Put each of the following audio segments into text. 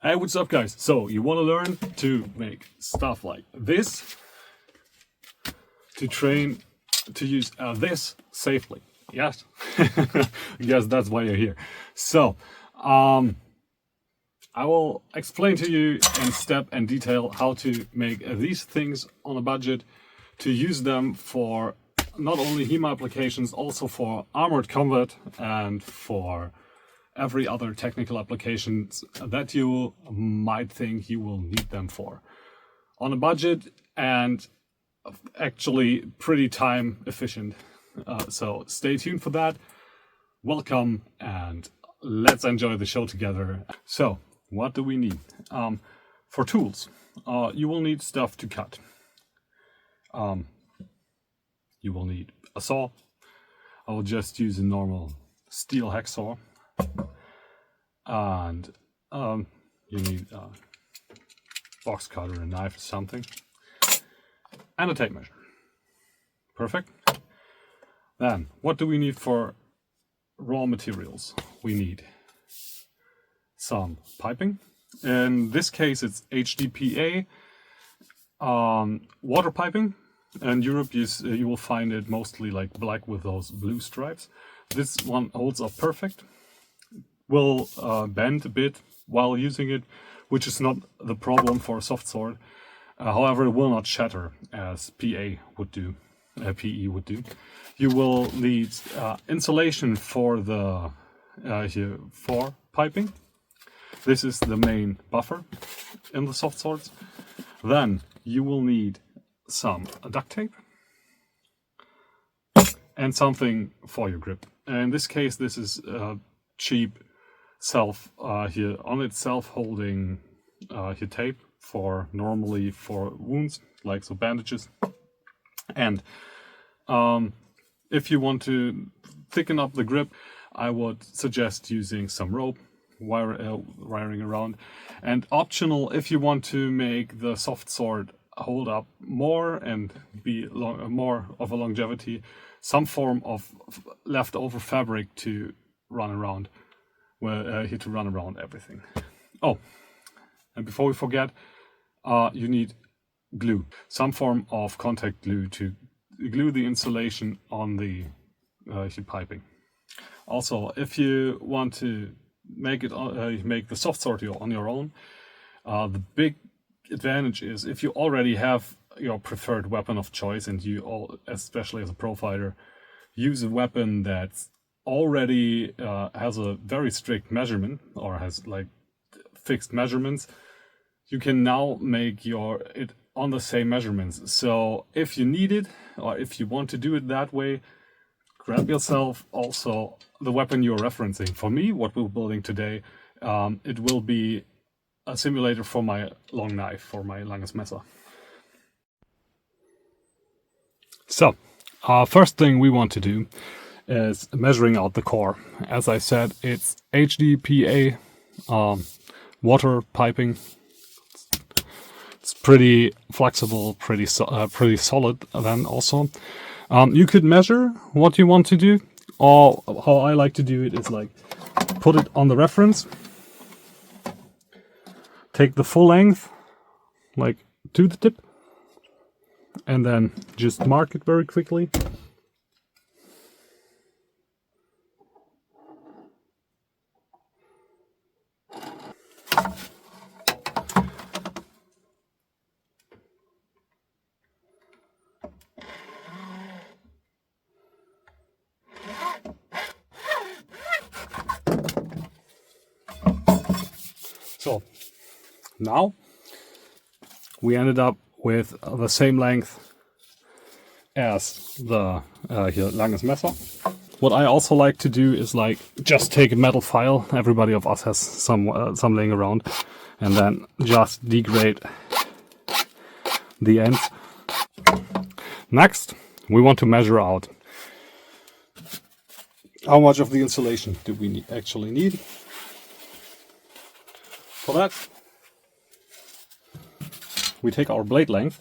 Hey, what's up guys? So you want to learn to make stuff like this, to train to use this safely. Yes, yes, that's why you're here. So I will explain to you in step and detail how to make these things on a budget, to use them for not only HEMA applications, also for armored combat and for every other technical applications that you might think you will need them for. On a budget and actually pretty time efficient. So stay tuned for that. Welcome and let's enjoy the show together. So what do we need? For tools, you will need stuff to cut. You will need a saw. I will just use a normal steel hacksaw. And you need a box cutter, a knife, something, and a tape measure. Perfect. Then, what do we need for raw materials? We need some piping. In this case, it's HDPE water piping. In Europe, you will find it mostly like black with those blue stripes. This one holds up perfect. Will bend a bit while using it, which is not the problem for a Softsword. However, it will not shatter as PE would do. You will need insulation for the for piping. This is the main buffer in the Softswords. Then you will need some duct tape and something for your grip. In this case, this is cheap self-holding tape for normally for wounds, like so bandages. And if you want to thicken up the grip, I would suggest using some rope, wiring around. And optional, if you want to make the Softsword hold up more and be more of a longevity, some form of leftover fabric to run around. Here to run around everything. Oh, and before we forget, you need glue, some form of contact glue to glue the insulation on the piping. Also, if you want to make it make the Softsword on your own, the big advantage is if you already have your preferred weapon of choice, and you all, especially as a pro fighter, use a weapon that's already has a very strict measurement or has like fixed measurements, you can now make it on the same measurements. So if you need it, or if you want to do it that way, grab yourself also the weapon you're referencing. For me, what we're building today, it will be a simulator for my long knife, for my langes Messer. So first thing we want to do is measuring out the core. As I said, it's HDPE water piping. It's pretty flexible, pretty solid. Then also, you could measure what you want to do, or how I like to do it is like put it on the reference, take the full length, like to the tip, and then just mark it very quickly. So now we ended up with the same length as the langes Messer. What I also like to do is like just take a metal file. Everybody of us has some laying around, and then just degrade the ends. Next, we want to measure out how much of the insulation do we actually need. For that, we take our blade length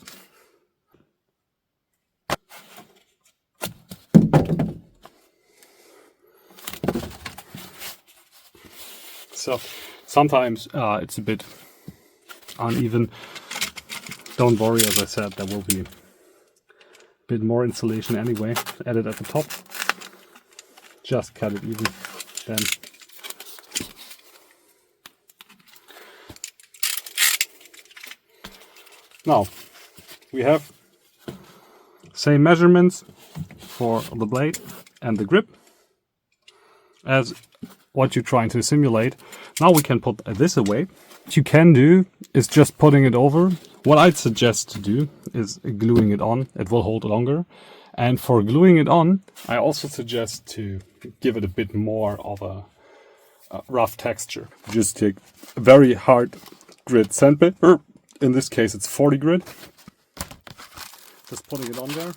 Sometimes it's a bit uneven. Don't worry, as I said, there will be a bit more insulation anyway. Add it at the top. Just cut it even. Then now we have same measurements for the blade and the grip as what you're trying to simulate. Now we can put this away. What you can do is just putting it over. What I'd suggest to do is gluing it on. It will hold longer. And for gluing it on, I also suggest to give it a bit more of a rough texture. Just take a very hard grit sandpaper. In this case, it's 40 grit. Just putting it on there.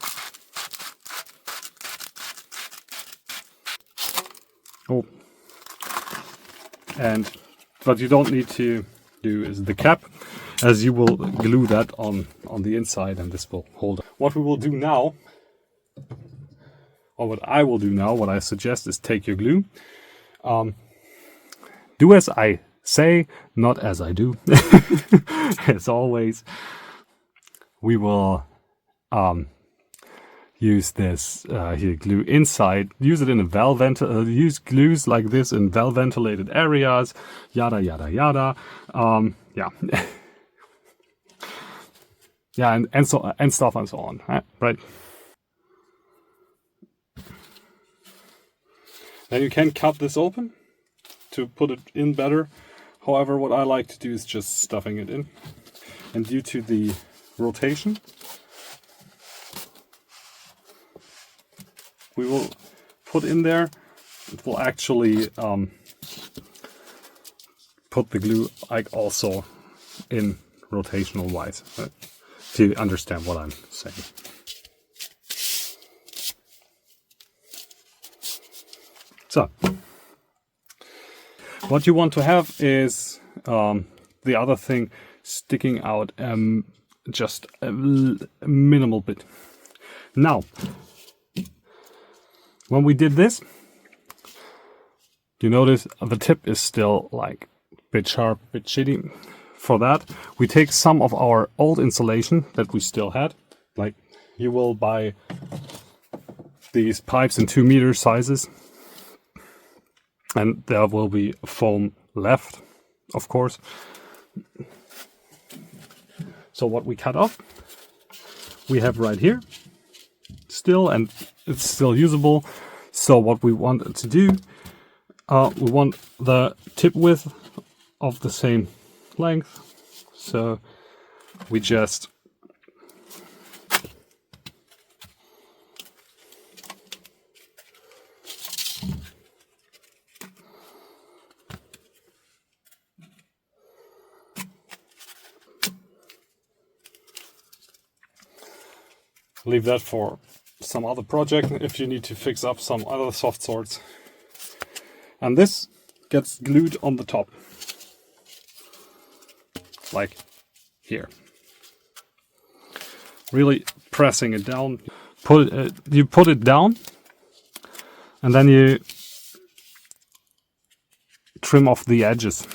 Oh. And what you don't need to do is the cap, as you will glue that on the inside and this will hold. What we will do now, or what I will do now, what I suggest is take your glue. Do as I say, not as I do. As always, we will use this here glue inside. Use it in a use glues like this in well ventilated areas. Yada yada yada. Yeah, yeah, and so and stuff and so on. Right. Then you can cut this open to put it in better. However, what I like to do is just stuffing it in. And due to the rotation, we will put in there. It will actually put the glue like also in rotational wise, to understand what I'm saying. So, what you want to have is the other thing sticking out just a minimal bit. Now, when we did this, you notice the tip is still like a bit sharp, a bit shitty. For that, we take some of our old insulation that we still had. Like, you will buy these pipes in 2 meter sizes. And there will be foam left, of course. So what we cut off, we have right here still, and it's still usable. So what we want to do, we want the tip width of the same length. So we just leave that for some other project if you need to fix up some other soft swords. And this gets glued on the top, like here. Really pressing it down. You put it down, and then you trim off the edges.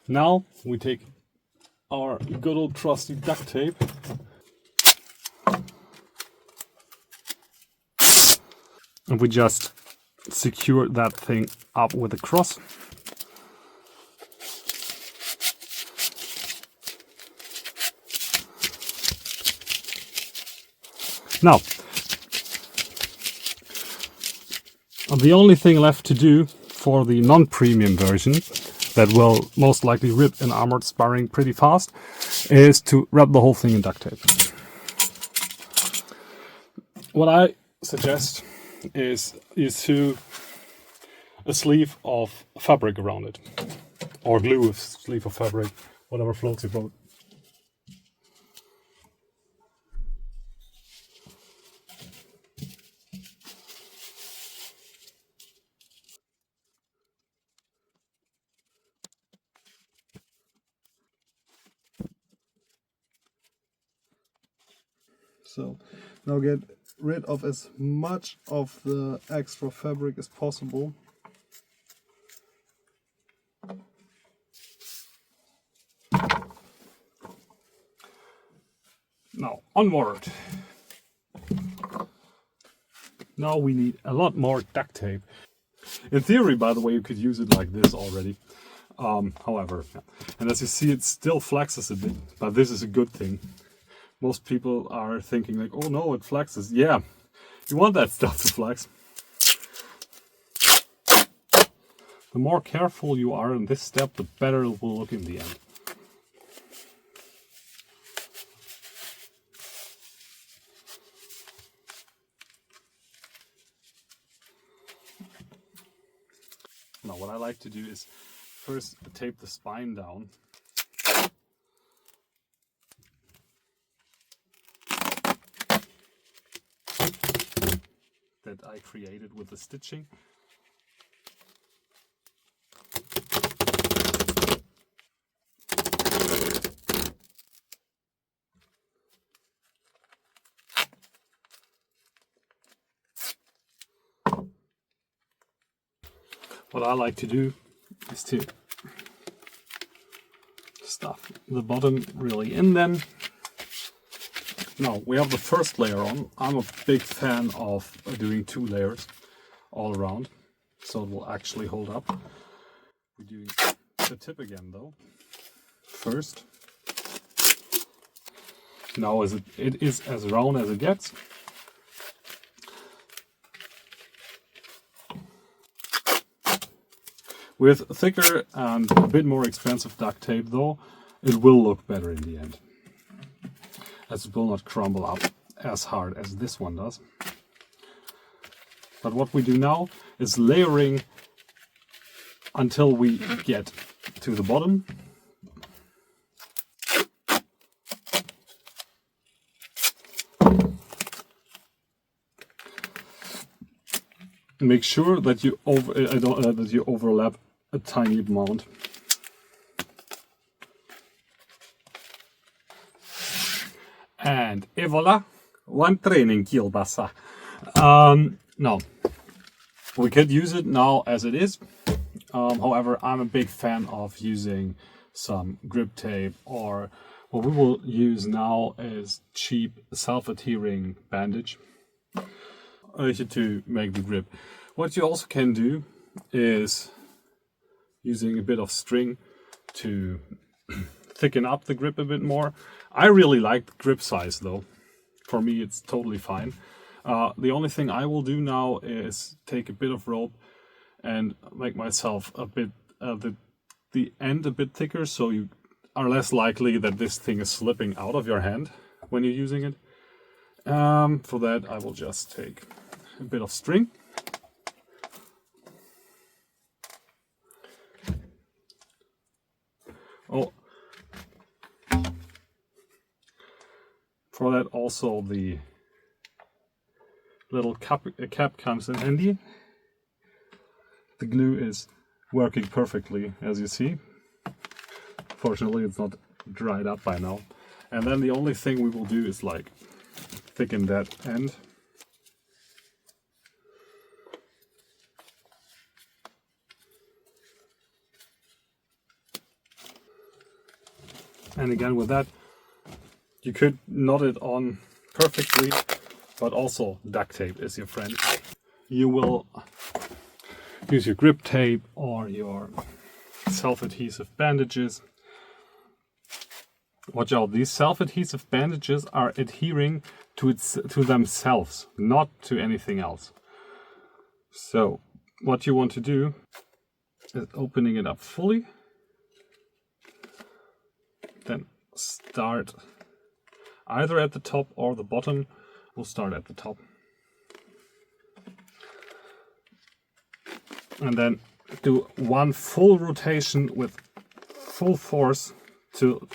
Now we take our good old trusty duct tape and we just secure that thing up with a cross. Now, the only thing left to do for the non-premium version that will most likely rip in armored sparring pretty fast is to wrap the whole thing in duct tape. What I suggest is to a sleeve of fabric around it, or glue a sleeve of fabric, whatever floats your boat. So now get rid of as much of the extra fabric as possible. Now onward. Now we need a lot more duct tape. In theory, by the way, you could use it like this already. However, and as you see, it still flexes a bit, but this is a good thing. Most people are thinking like, oh no, it flexes. Yeah, you want that stuff to flex. The more careful you are in this step, the better it will look in the end. Now what I like to do is first tape the spine down. That I created with the stitching. What I like to do is to stuff the bottom really in then. Now we have the first layer on. I'm a big fan of doing 2 layers all around, so it will actually hold up. We're doing the tip again though. First. Now it is as round as it gets. With thicker and a bit more expensive duct tape though, it will look better in the end, as it will not crumble up as hard as this one does. But what we do now is layering until we get to the bottom. Make sure that you overlap a tiny amount. And voila, one training kielbasa. No, we could use it now as it is. However, I'm a big fan of using some grip tape, or what we will use now is cheap self-adhering bandage to make the grip. What you also can do is using a bit of string to thicken up the grip a bit more. I really like the grip size though. For me it's totally fine. The only thing I will do now is take a bit of rope and make myself a bit the end a bit thicker, so you are less likely that this thing is slipping out of your hand when you're using it. For that I will just take a bit of string. Oh, for that also the little cap comes in handy. The glue is working perfectly, as you see. Fortunately, it's not dried up by now. And then the only thing we will do is like thicken that end. And again with that, you could knot it on perfectly, but also duct tape is your friend. You will use your grip tape or your self-adhesive bandages. Watch out, these self-adhesive bandages are adhering to themselves, not to anything else. So what you want to do is opening it up fully, then start either at the top or the bottom. We'll start at the top. And then do one full rotation with full force to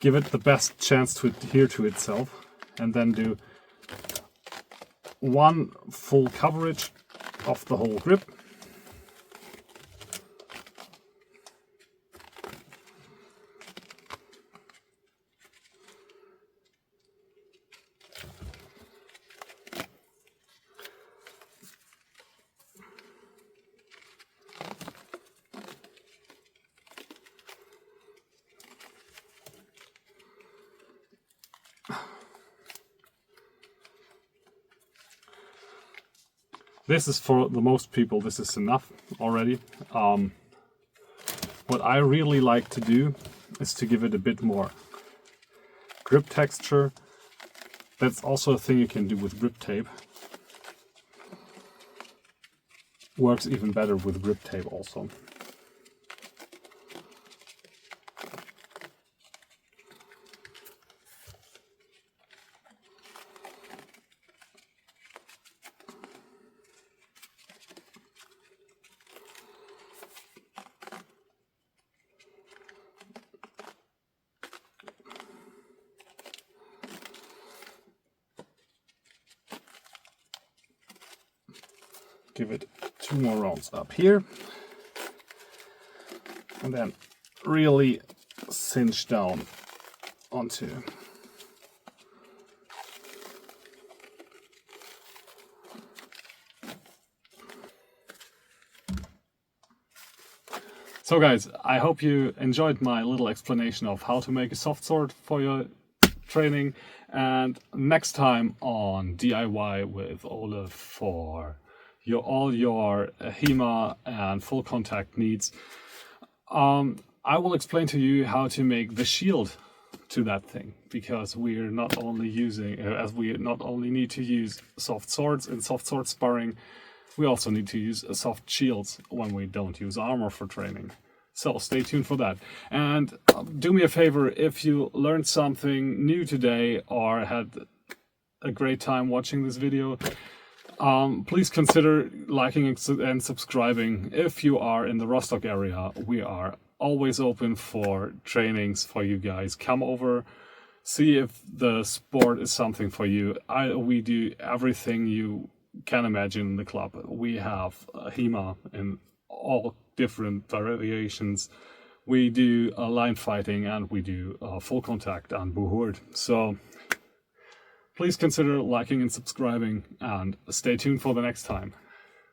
give it the best chance to adhere to itself. And then do one full coverage of the whole grip. This is for the most people, this is enough already. What I really like to do is to give it a bit more grip texture. That's also a thing you can do with grip tape. Works even better with grip tape also. Give it 2 more rounds up here, and then really cinch down onto. So guys, I hope you enjoyed my little explanation of how to make a soft sword for your training, and next time on DIY with Ole for all your HEMA and full contact needs, I will explain to you how to make the shield to that thing, because we're not only using, as we not only need to use soft swords in soft sword sparring, we also need to use soft shields when we don't use armor for training. So stay tuned for that. And do me a favor, if you learned something new today or had a great time watching this video, please consider liking and subscribing. If you are in the Rostock area, we are always open for trainings for you guys. Come over, see if the sport is something for you. We do everything you can imagine in the club. We have HEMA in all different variations. We do line fighting, and we do full contact and Buhurt. So please consider liking and subscribing, and stay tuned for the next time.